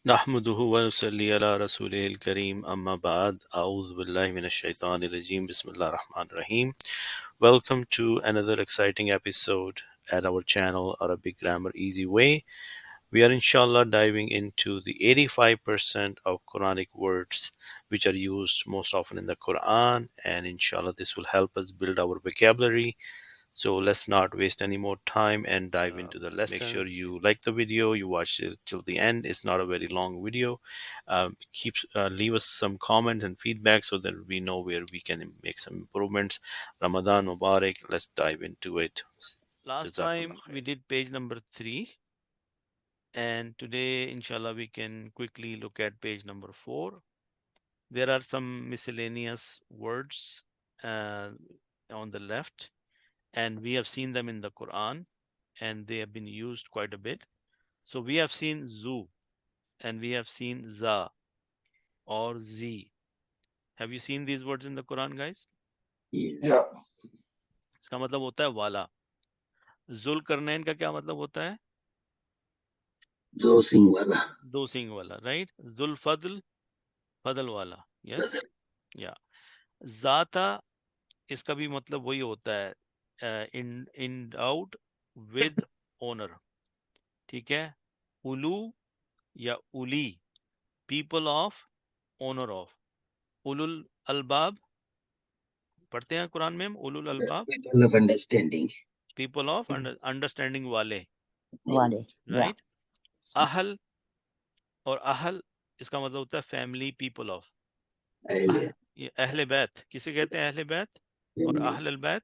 नहमदुहु व नसल्ली अला रसूलिल करीम अम्मा बाद अऊज़ु बिल्लाहि मिनश शैतानिर रजीम बिस्मिल्लाहिर रहमानिर रहीम. Welcome to another exciting episode at our channel Arabic Grammar Easy Way. We are inshallah diving into the 85% of Quranic words which are used most often in the Quran, and inshallah this will help us build our vocabulary. So let's not waste any more time and dive into the lessons. Make sure you like the video, you watch it till the end. It's not a very long video. Leave us some comments and feedback so that we know where we can make some improvements. Ramadan Mubarak. Let's dive into it. Last time we did page number 3, and today, inshallah, we can quickly look at page number 4. There are some miscellaneous words on the left, and we have seen them in the Quran, and they have been used quite a bit. So we have seen zu, and we have seen za or z. Have you seen these words in the Quran, guys? Yeah. इसका मतलब होता है वाला. जुल्करनैन का क्या मतलब होता है? दो सिंग वाला. दो सिंग वाला, राइट? जुल्फदल, फदल वाला. यस, या. जाता, इसका भी मतलब वही होता है, इंडाउड विद ओनर. ठीक है. उलू या उली, पीपल ऑफ, ओनर ऑफ. उलुल अलबाब पढ़ते हैं कुरान में हम. उलुल अलबाब, People of understanding. People of understanding वाले, Yeah. राइट? अहल, और अहल इसका मतलब होता है फैमिली, पीपल ऑफ. अहले. ये अहले बैत किसे कहते हैं? अहले बैत. और Family. अहल बैत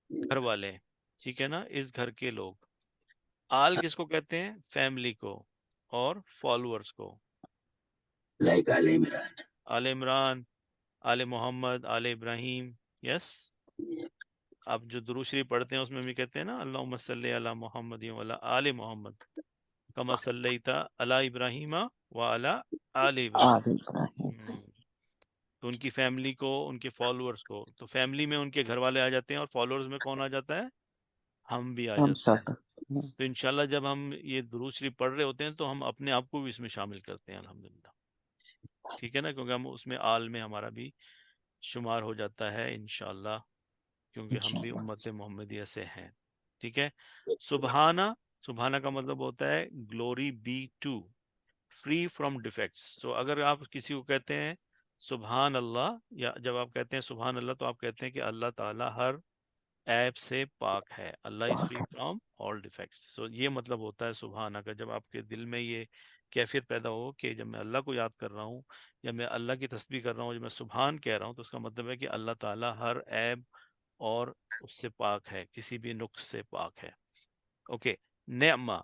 घर वाले, ठीक है ना, इस घर के लोग. आल किसको कहते हैं? फैमिली को और फॉलोअर्स को. Like Ali Imran. आले इमरान, आले मोहम्मद, आले इब्राहिम. यस. आप जो दुरूद शरीफ पढ़ते हैं उसमें भी कहते हैं ना, अल्लाहुम्मा सल्ली अला मोहम्मद व अला आले मोहम्मद कमा सल्लैता अला इब्राहिम व अला आले इब्राहिम. तो उनकी फैमिली को, उनके फॉलोअर्स को. तो फैमिली में उनके घर वाले आ जाते हैं, और फॉलोअर्स में कौन आ जाता है? हम भी आ जाते हैं. तो इंशाल्लाह जब हम ये दुरूद शरीफ पढ़ रहे होते हैं तो हम अपने आप को भी इसमें शामिल करते हैं, अल्हम्दुलिल्लाह. ठीक है ना, क्योंकि हम उसमें आल में हमारा भी शुमार हो जाता है इंशाल्लाह, क्योंकि हम भी उम्मत मोहम्मदिया से हैं. ठीक है. सुबहाना, सुबहाना का मतलब होता है glory be to, free from defects. तो अगर आप किसी को कहते हैं सुबहान अल्लाह, या जब आप कहते हैं सुबहान अल्लाह, तो आप कहते हैं कि अल्लाह ताला हर ऐब से पाक है. Allah is free from all defects. So ये मतलब होता है सुबहाना का. जब आपके दिल में ये कैफियत पैदा हो कि जब मैं अल्लाह को याद कर रहा हूँ या मैं अल्लाह की तस्बीह कर रहा हूँ, जब मैं सुबहान कह रहा हूँ, तो उसका मतलब है कि अल्लाह ताला हर ऐब और उससे पाक है, किसी भी नुक्स से पाक है. ओके. नेमा,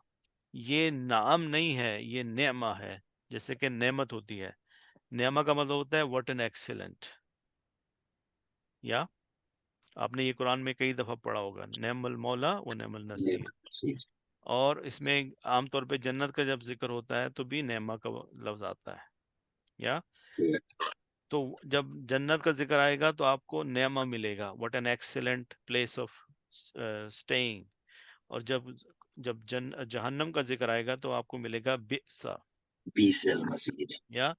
ये नाम नहीं है, ये नेमा है. जैसे कि नेमत होती है. नेमा का मतलब होता है व्हाट एन एक्सीलेंट. या आपने ये कुरान में कई दफा पढ़ा होगा, नेमल मौला व नेमल नसीर. और इसमें आमतौर पे जन्नत का जब जिक्र होता है तो भी नेमा का लफ्ज आता है. या तो जब जन्नत का जिक्र आएगा तो आपको नेमा मिलेगा, what an excellent place of staying. और जब जब जहन्नम का जिक्र आएगा तो आपको मिलेगा बिसा. Bisal Masjid. या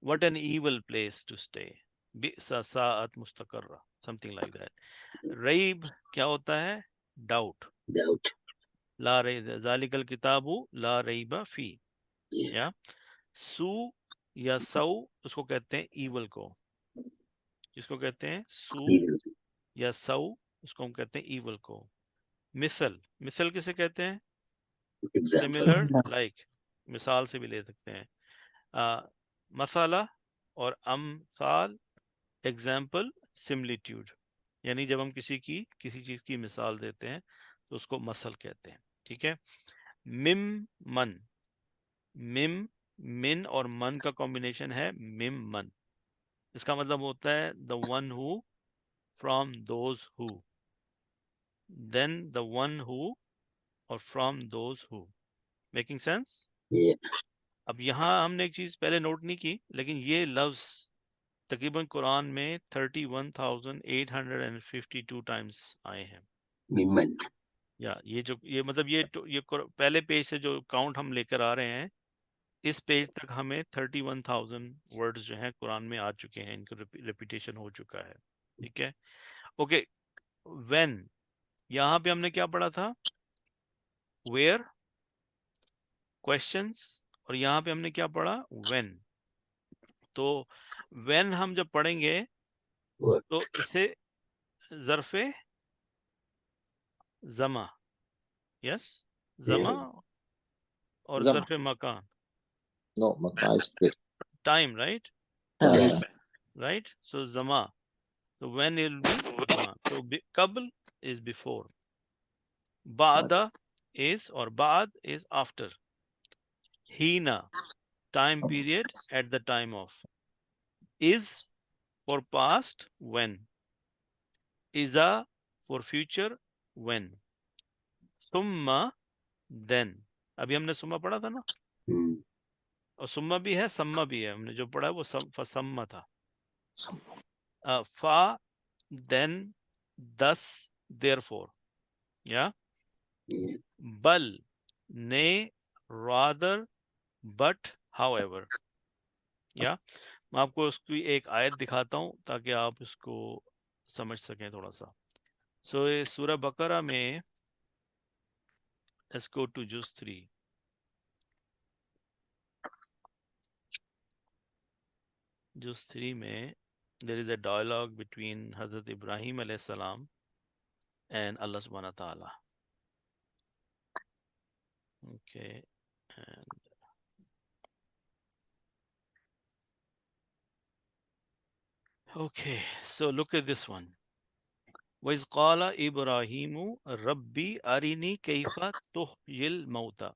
what an evil place to stay, बिसा साअत मुस्तकर्रा, समथिंग लाइक दैट. रईब क्या होता है? डाउट. Doubt. ला रईब जालिकल किताबु ला रईबा फी. Yeah. या सू या सऊ, उसको कहते हैं ईवल को. जिसको कहते हैं सू Evil. या सऊ, उसको हम कहते हैं ईवल को. मिसल, मिसल किसे कहते हैं? Example. सिमिलर, लाइक, मिसाल से भी ले सकते हैं. मसाला और अमसाल, एग्जाम्पल, सिमिलिट्यूड. यानी जब हम किसी चीज की मिसाल देते हैं तो उसको मसल कहते हैं. ठीक है. मिम मन, मिम, मिन और मन का कॉम्बिनेशन है मिम मन. इसका मतलब होता है the one who, from those who, then the one who, और from those who. Making sense? Yeah. अब यहाँ हमने एक चीज पहले नोट नहीं की, लेकिन ये लफ्ज तकरीबन कुरान में 31,852 टाइम्स आए हैं. Mimman. या ये जो ये मतलब ये पहले पेज से जो काउंट हम लेकर आ रहे हैं, इस पेज तक हमें 31,000 वर्ड्स जो हैं कुरान में आ चुके हैं, इनको रिपीटेशन हो चुका है, ठीक है। ओके, व्हेन, यहाँ पे हमने क्या पढ़ा था? वेयर, क्वेश्चंस, और यहाँ पे हमने क्या पढ़ा? व्हेन। तो व्हेन हम जब पढ़ेंगे What? तो इसे ज़र्फ़े ज़मा, यस, ज़मा Yes. और Zaman. ज़र्फ़े मकान, No, Makkah is place. Time, right? Yeah. Right? So Zama. So when it will be Zama. So Qabl is before. Ba'da is, or Ba'd is after. Hina, time period at the time of. Is for past, when. Iza for future, when. Summa, then. अभी हमने सुम्मा पढ़ा था ना, Mm. और सुम्मा भी है, सम्मा भी है। हमने जो पढ़ा है वो फसम्मा था। Some. Fa, then, thus, therefore. Yeah. Yeah. Bal, nay, rather, but, however. या मैं आपको उसकी एक आयत दिखाता हूँ ताकि आप इसको समझ सकें थोड़ा सा। सो ये सूरह बकरा में, लेट्स गो टू जुज़ 3। जुज़ 3 में there is a dialogue between Hazrat Ibrahim alayhi salam and Allah subhanahu wa ta'ala. Okay, and okay, so look at this one. وَإِذْ قَالَ إِبْرَاهِيمُ رَبِّي أَرِنِي كَيْفَ تُحْيِي الْمَوْتَى.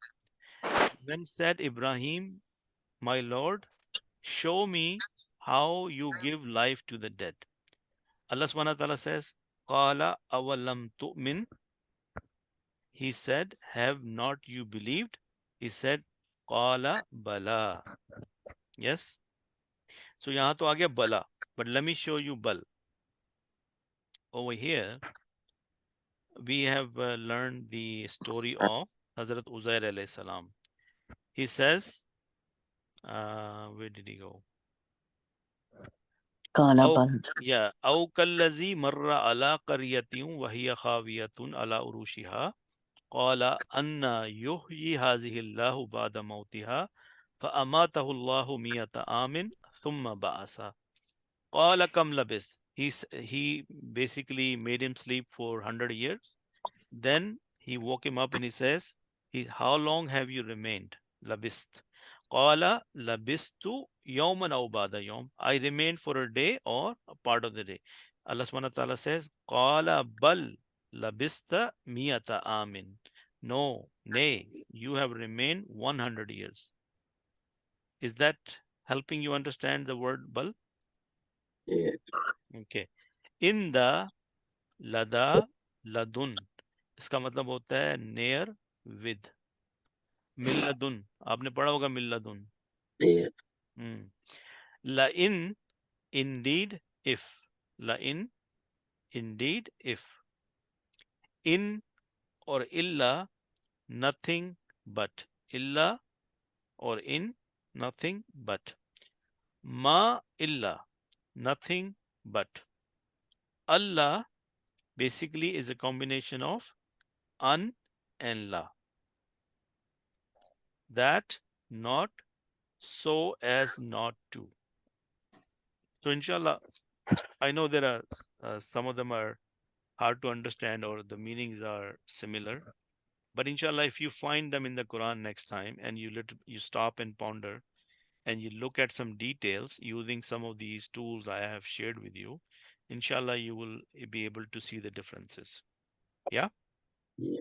When said Ibrahim, my Lord, show me how you give life to the dead. Allah subhanahu wa ta'ala says, قَالَ أَوَلَمْ تُؤْمِنْ. He said, have not you believed? He said, قَالَ بَلَى. Yes. So यहाँ तो आ गया bala, but let me show you bal. Over here, we have learned the story of Hazrat Uzair alayhi salam. He says, where did he go? أو كالذي مر على قرية وهي خاوية على عروشها قال أن يحيي هذه الله بعد موتها فأماته الله 100 عام ثم بعث قال كم لبثت. He basically made him sleep for 100 years. Then he woke him up and he says, how long have you remained? Labist. Qala labistu yawman aw ba'da yawm. I remained for a day or a part of the day. Allah subhanahu wa ta'ala says, Qala bal labista miyata amin. No, nay, you have remained 100 years. Is that helping you understand the word bal? Yeah. Okay. In the lada ladun, इसका मतलब होता है near with. मिल्लदुन, आपने पढ़ा होगा मिल्लदुन। Yeah. La in, indeed, if. La in, indeed, if. In or illa, nothing but. Illa or in, nothing but. Ma illa, nothing but. Allah basically is a combination of an and la. That, not, so as not to. So inshallah, I know there are some of them are hard to understand or the meanings are similar, but inshallah, if you find them in the Quran next time and you stop and ponder and you look at some details using some of these tools I have shared with you, inshallah, you will be able to see the differences. Yeah. Yeah.